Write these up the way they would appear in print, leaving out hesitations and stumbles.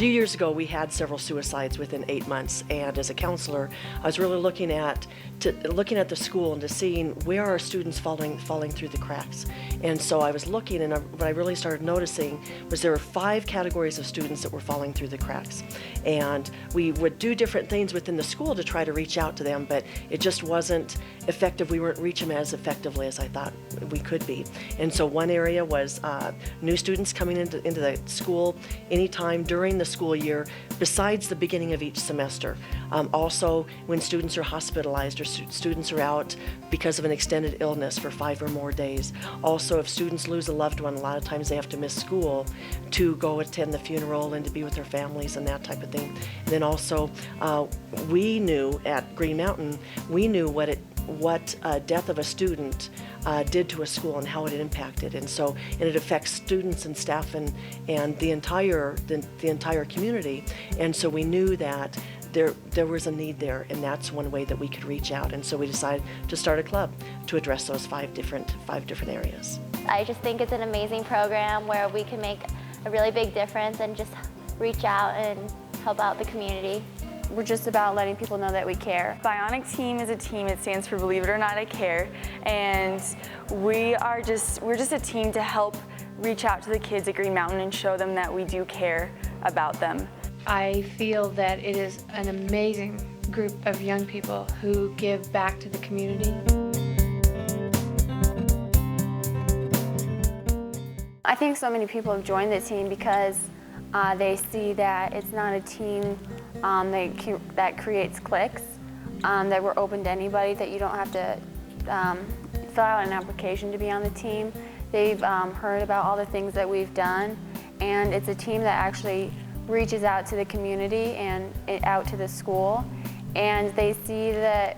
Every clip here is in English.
few years ago, we had several suicides within 8 months, and as a counselor, I was really looking at the school and to seeing where are students falling through the cracks. And so I was looking, and what I really started noticing was there were 5 categories of students that were falling through the cracks. And we would do different things within the school to try to reach out to them, but it just wasn't effective. We weren't reaching them as effectively as I thought we could be. And so one area was new students coming into the school anytime during the school year besides the beginning of each semester. Also, when students are hospitalized or students are out because of an extended illness for 5 or more days. Also, if students lose a loved one, a lot of times they have to miss school to go attend the funeral and to be with their families and that type of thing. And then also, we knew at Green Mountain, we knew what death of a student did to a school and how it impacted, and it affects students and staff and the entire community. And so we knew that there was a need there, and that's one way that we could reach out. And so we decided to start a club to address those five different areas. I just think it's an amazing program where we can make a really big difference and just reach out and help out the community. We're just about letting people know that we care. Bionic Team is a team. It stands for Believe It or Not, I Care. And we're just a team to help reach out to the kids at Green Mountain and show them that we do care about them. I feel that it is an amazing group of young people who give back to the community. I think so many people have joined the team because they see that it's not a team that creates cliques, that we're open to anybody, that you don't have to fill out an application to be on the team. They've heard about all the things that we've done, and it's a team that actually reaches out to the community and out to the school, and they see that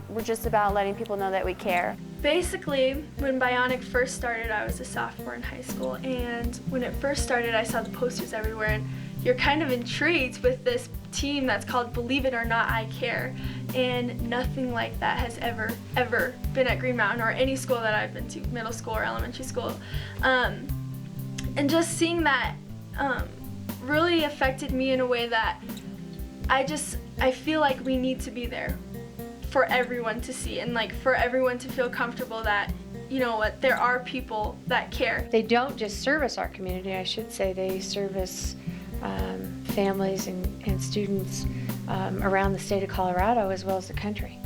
we're just about letting people know that we care. Basically, when Bionic first started, I was a sophomore in high school, and when it first started, I saw the posters everywhere, and you're kind of intrigued with this team that's called Believe It or Not, I Care, and nothing like that has ever been at Green Mountain or any school that I've been to, middle school or elementary school. And just seeing that really affected me in a way that I feel like we need to be there for everyone to see, and like for everyone to feel comfortable that, you know what, there are people that care. They don't just service our community, I should say, they service families and students around the state of Colorado as well as the country.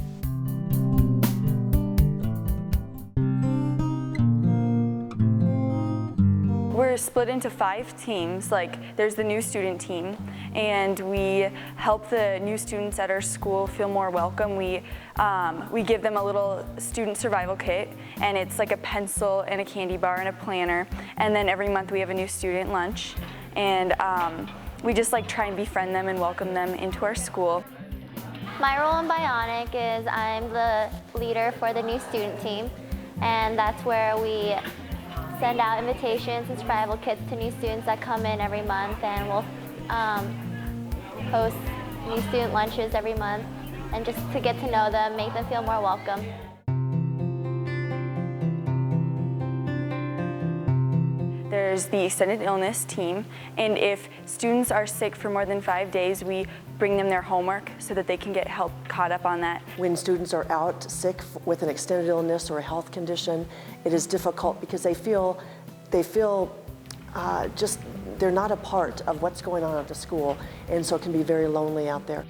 We're split into 5 teams. Like, there's the new student team, and we help the new students at our school feel more welcome. We give them a little student survival kit, and it's like a pencil and a candy bar and a planner. And then every month we have a new student lunch, and we just like try and befriend them and welcome them into our school. My role in Bionic is I'm the leader for the new student team, and that's where we send out invitations and survival kits to new students that come in every month, and we'll host new student lunches every month, and just to get to know them, make them feel more welcome. There's the extended illness team, and if students are sick for more than 5 days, we bring them their homework so that they can get help caught up on that. When students are out sick with an extended illness or a health condition, it is difficult because they feel just they're not a part of what's going on at the school, and so it can be very lonely out there.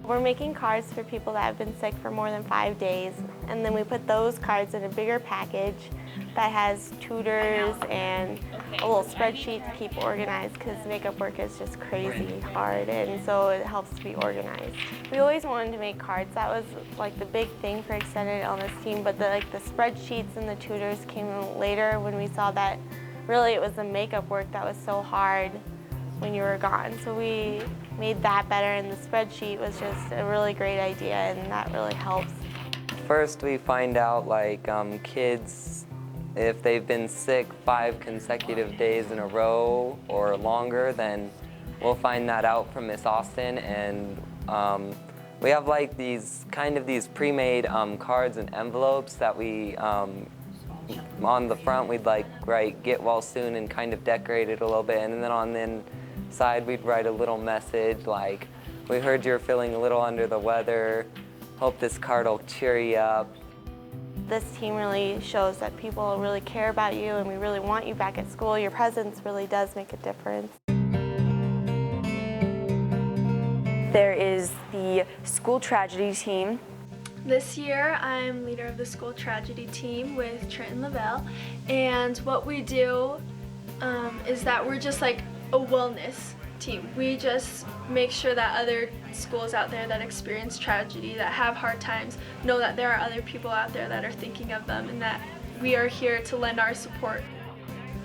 We're making cards for people that have been sick for more than 5 days, and then we put those cards in a bigger package that has tutors and a little spreadsheet to keep organized, because makeup work is just crazy hard, and so it helps to be organized. We always wanted to make cards. That was like the big thing for extended illness team, but the spreadsheets and the tutors came later when we saw that really it was the makeup work that was so hard when you were gone. So we made that better, and the spreadsheet was just a really great idea, and that really helps. First, we find out like kids, if they've been sick 5 consecutive days in a row or longer, then we'll find that out from Miss Austin, and we have like these pre-made cards and envelopes that we on the front we'd like write "Get well soon" and kind of decorate it a little bit, and then on the side we'd write a little message like, "We heard you're feeling a little under the weather. Hope this card will cheer you up." This team really shows that people really care about you and we really want you back at school. Your presence really does make a difference. There is the school tragedy team. This year, I'm leader of the school tragedy team with Trenton Lavelle, and what we do is that we're just like a wellness team. We just make sure that other schools out there that experience tragedy, that have hard times, know that there are other people out there that are thinking of them and that we are here to lend our support.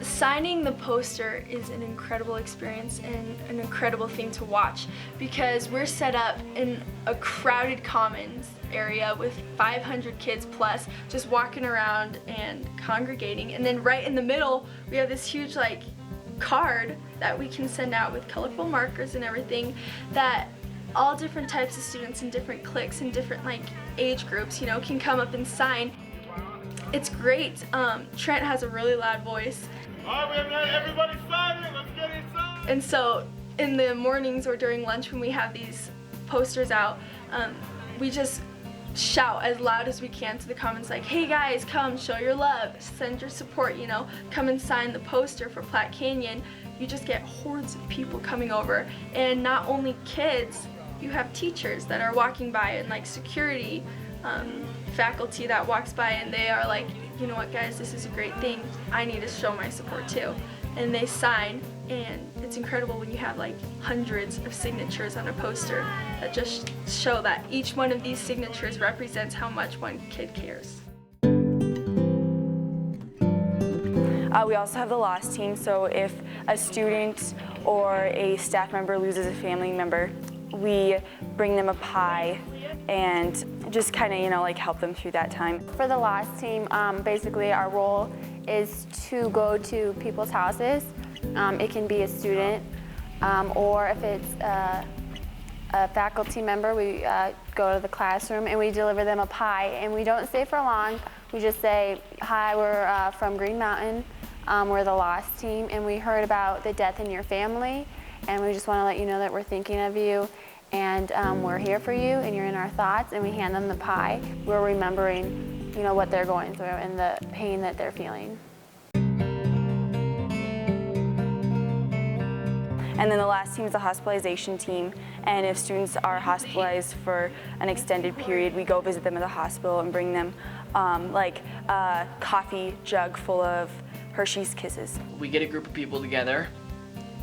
Signing the poster is an incredible experience and an incredible thing to watch because we're set up in a crowded commons area with 500 kids plus just walking around and congregating, and then right in the middle we have this huge like card that we can send out with colorful markers and everything that all different types of students in different cliques and different like age groups, you know, can come up and sign. It's great. Trent has a really loud voice. All right, we have everybody sign it. Let's get it signed. And so in the mornings or during lunch when we have these posters out, we just shout as loud as we can to the commons like, "Hey guys, come show your love, send your support, you know, come and sign the poster for Platte Canyon." You just get hordes of people coming over, and not only kids, you have teachers that are walking by and like security, faculty that walks by and they are like, "You know what guys, this is a great thing. I need to show my support too." And they sign, and it's incredible when you have like hundreds of signatures on a poster that just show that each one of these signatures represents how much one kid cares. We also have the loss team, so if a student or a staff member loses a family member, we bring them a pie and just kind of, you know, like help them through that time. For the loss team, basically our role is to go to people's houses. It can be a student, or if it's a faculty member, we go to the classroom and we deliver them a pie. And we don't stay for long. We just say, "Hi, we're from Green Mountain. We're the loss team, and we heard about the death in your family, and we just want to let you know that we're thinking of you, and we're here for you, and you're in our thoughts." And we hand them the pie. We're remembering, you know, what they're going through and the pain that they're feeling. And then the last team is the hospitalization team, and if students are hospitalized for an extended period, we go visit them at the hospital and bring them like a coffee jug full of Hershey's Kisses. We get a group of people together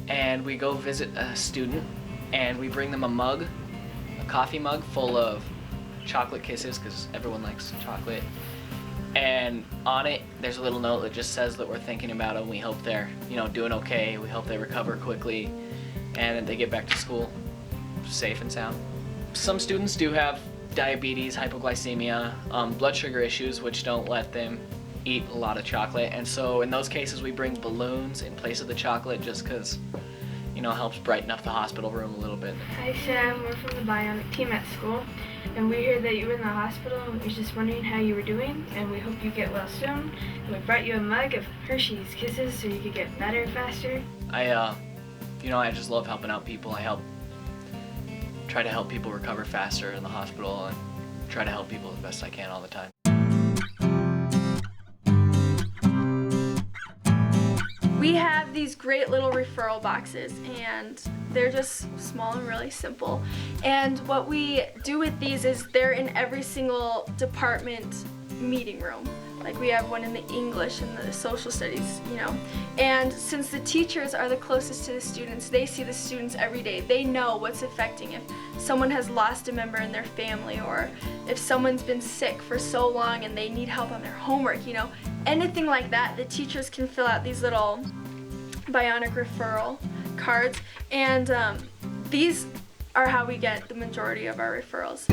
and we go visit a student and we bring them a mug, a coffee mug full of chocolate kisses because everyone likes chocolate. And on it, there's a little note that just says that we're thinking about them. We hope they're, you know, doing okay. We hope they recover quickly and that they get back to school safe and sound. Some students do have diabetes, hypoglycemia, blood sugar issues, which don't let them eat a lot of chocolate. And so in those cases, we bring balloons in place of the chocolate just because, you know, it helps brighten up the hospital room a little bit. Hi Sam, we're from the Bionic team at school, and we heard that you were in the hospital and we were just wondering how you were doing, and we hope you get well soon. And we brought you a mug of Hershey's Kisses so you could get better faster. I just love helping out people. I try to help people recover faster in the hospital and try to help people the best I can all the time. We have these great little referral boxes, and they're just small and really simple. And what we do with these is they're in every single department meeting room. Like we have one in the English and the social studies, you know. And since the teachers are the closest to the students, they see the students every day. They know what's affecting if someone has lost a member in their family, or if someone's been sick for so long and they need help on their homework, you know. Anything like that, the teachers can fill out these little Bionic referral cards, and these are how we get the majority of our referrals.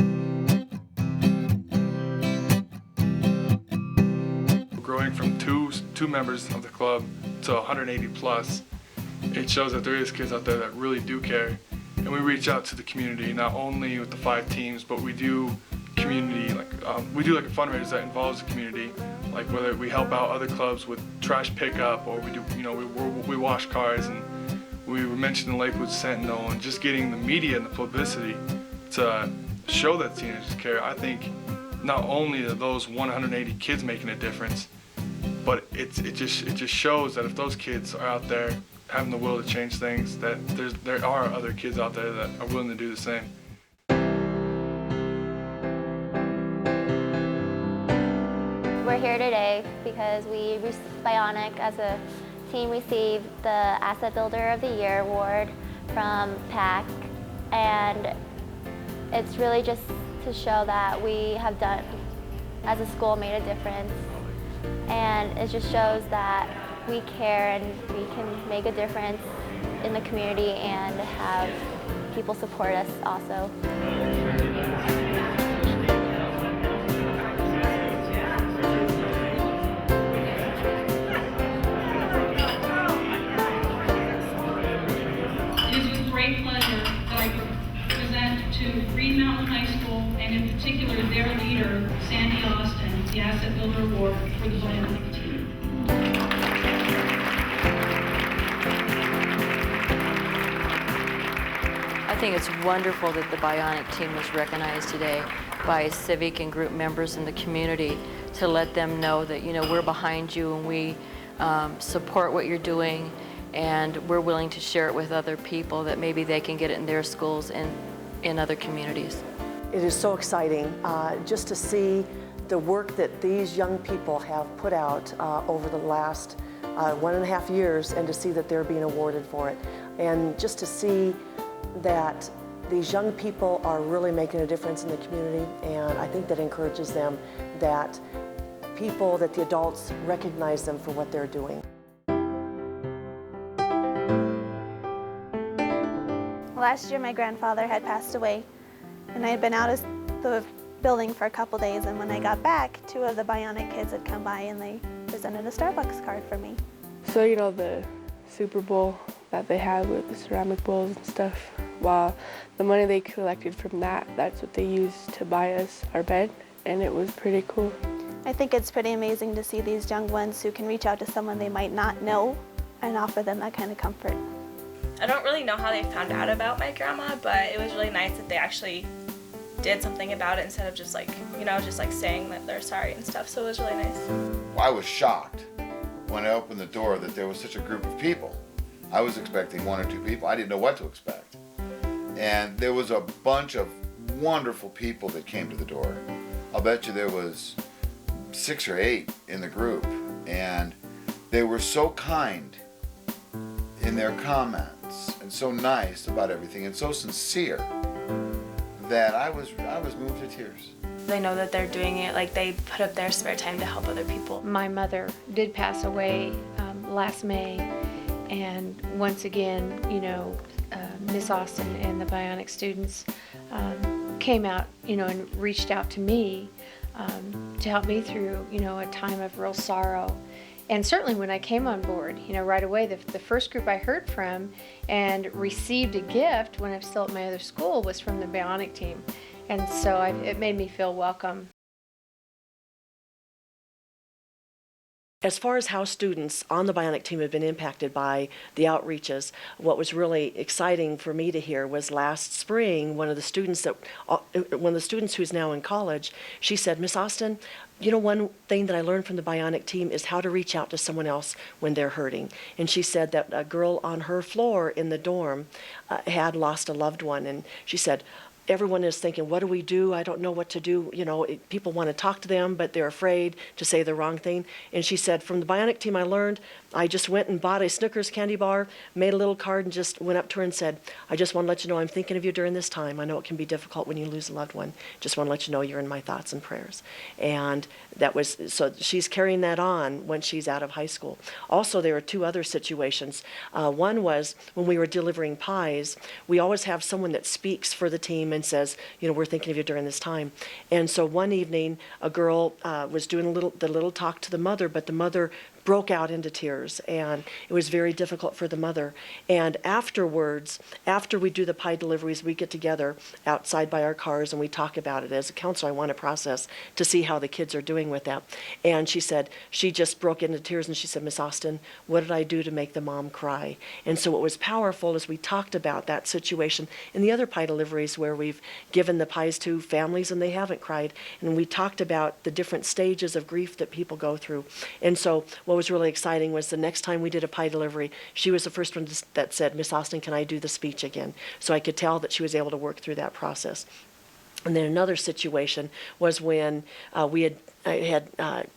Growing from two members of the club to 180 plus, it shows that there is kids out there that really do care. And we reach out to the community, not only with the 5 teams, but we do community, we do a fundraiser that involves the community, like whether we help out other clubs with trash pickup, or we do, we wash cars, and We were mentioning Lakewood Sentinel and just getting the media and the publicity to show that teenagers care. I think not only are those 180 kids making a difference, but it just shows that if those kids are out there having the will to change things, that there are other kids out there that are willing to do the same. We're here today because Bionic as a team received the Asset Builder of the Year award from PAC, and it's really just to show that we have done, as a school, made a difference, and it just shows that we care and we can make a difference in the community and have people support us also. Great pleasure that I present to Green Mountain High School, and in particular their leader, Sandy Austin, the Asset Builder Award for the Bionic team. I think it's wonderful that the Bionic team was recognized today by civic and group members in the community to let them know that, we're behind you and we support what you're doing, and we're willing to share it with other people that maybe they can get it in their schools and in other communities. It is so exciting just to see the work that these young people have put out over the last 1.5 years, and to see that they're being awarded for it. And just to see that these young people are really making a difference in the community, and I think that encourages them, that the adults recognize them for what they're doing. Last year my grandfather had passed away, and I had been out of the building for a couple days, and when I got back, 2 of the Bionic kids had come by and they presented a Starbucks card for me. So, the Super Bowl that they had with the ceramic bowls and stuff, well, the money they collected from that's what they used to buy us our bed, and it was pretty cool. I think it's pretty amazing to see these young ones who can reach out to someone they might not know and offer them that kind of comfort. I don't really know how they found out about my grandma, but it was really nice that they actually did something about it instead of just saying that they're sorry and stuff, so it was really nice. I was shocked when I opened the door that there was such a group of people. I was expecting 1 or 2 people. I didn't know what to expect. And there was a bunch of wonderful people that came to the door. I'll bet you there was 6 or 8 in the group, and they were so kind in their comments and so nice about everything and so sincere that I was moved to tears. They know that they're doing it, like they put up their spare time to help other people. My mother did pass away last May, and once again, Miss Austin and the Bionic students came out, and reached out to me to help me through, a time of real sorrow. And certainly when I came on board, right away, the first group I heard from and received a gift when I was still at my other school was from the Bionic team. And so it made me feel welcome. As far as how students on the Bionic team have been impacted by the outreaches, what was really exciting for me to hear was last spring, one of the students who's now in college, she said, "Miss Austin, one thing that I learned from the Bionic team is how to reach out to someone else when they're hurting." And she said that a girl on her floor in the dorm had lost a loved one, and she said, everyone is thinking, what do we do? I don't know what to do. People want to talk to them, but they're afraid to say the wrong thing. And she said, from the Bionic team, I learned, I just went and bought a Snickers candy bar, made a little card, and just went up to her and said, I just want to let you know I'm thinking of you during this time. I know it can be difficult when you lose a loved one. Just want to let you know you're in my thoughts and prayers. And so she's carrying that on when she's out of high school. Also, there are 2 other situations. One was when we were delivering pies, we always have someone that speaks for the team and says, we're thinking of you during this time. And so one evening, a girl was doing the little talk to the mother, but the mother broke out into tears, and it was very difficult for the mother. And afterwards, after we do the pie deliveries, we get together outside by our cars and we talk about it. As a counselor, I want to process to see how the kids are doing with that. And she said, she just broke into tears and she said, Miss Austin, what did I do to make the mom cry? And so what was powerful is we talked about that situation in the other pie deliveries where we've given the pies to families and they haven't cried. And we talked about the different stages of grief that people go through. And so what was really exciting was the next time we did a pie delivery, she was the first one that said, Miss Austin, can I do the speech again? So I could tell that she was able to work through that process. And then another situation was when I had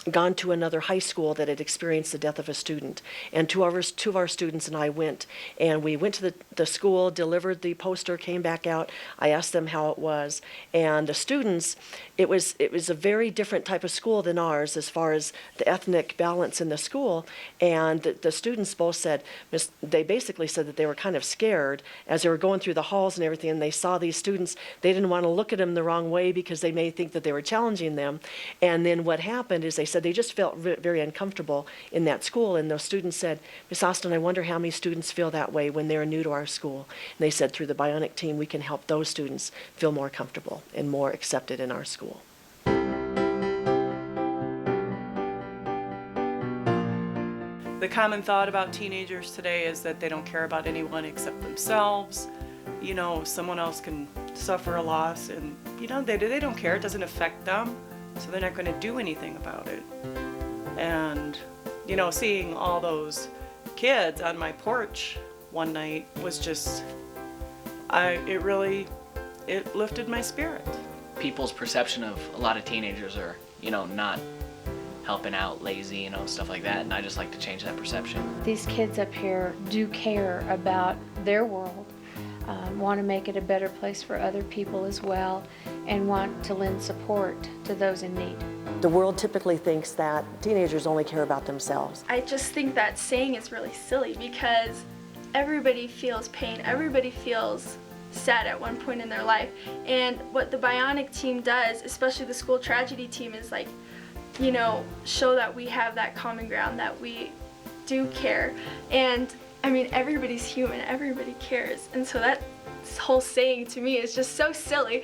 gone to another high school that had experienced the death of a student. And two of our students and I went, and we went to the school, delivered the poster, came back out. I asked them how it was. And the students, it was a very different type of school than ours as far as the ethnic balance in the school. And the students both said, they basically said that they were kind of scared as they were going through the halls and everything, and they saw these students. They didn't want to look at them the wrong way because they may think that they were challenging them. And then what happened is they said they just felt very uncomfortable in that school. And those students said, Miss Austin, I wonder how many students feel that way when they're new to our school. And they said, through the Bionic team, we can help those students feel more comfortable and more accepted in our school. The common thought about teenagers today is that they don't care about anyone except themselves. You know, someone else can suffer a loss and, you know, they don't care. It doesn't affect them, so they're not going to do anything about it. And, you know, seeing all those kids on my porch one night was just, it lifted my spirit. People's perception of a lot of teenagers are, you know, not helping out, lazy, you know, stuff like that, and I just like to change that perception. These kids up here do care about their world, want to make it a better place for other people as well, and want to lend support to those in need. The world typically thinks that teenagers only care about themselves. I just think that saying is really silly because everybody feels pain, everybody feels sad at one point in their life. And what the Bionic team does, especially the school tragedy team, is like, you know, show that we have that common ground, that we do care. And I mean, everybody's human, everybody cares. And so that whole saying to me is just so silly.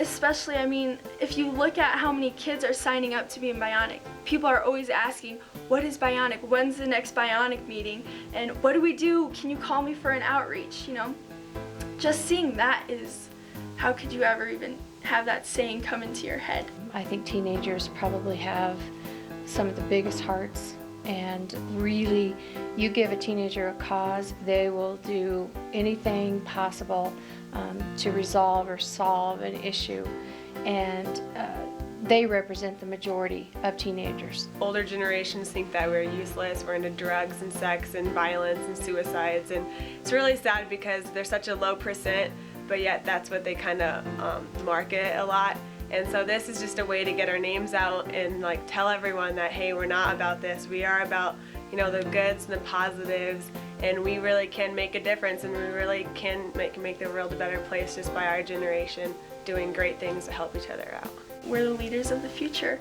Especially, I mean, if you look at how many kids are signing up to be in Bionic, people are always asking, what is Bionic? When's the next Bionic meeting? And what do we do? Can you call me for an outreach? You know, just seeing that is, how could you ever even have that saying come into your head? I think teenagers probably have some of the biggest hearts, and really, you give a teenager a cause, they will do anything possible to resolve or solve an issue, and they represent the majority of teenagers. Older generations think that we're useless, we're into drugs and sex and violence and suicides, and it's really sad because they're such a low percent, but yet that's what they kind of market a lot. And so this is just a way to get our names out and like tell everyone that, hey, we're not about this. We are about, you know, the goods and the positives, and we really can make a difference, and we really can make the world a better place just by our generation doing great things to help each other out. We're the leaders of the future.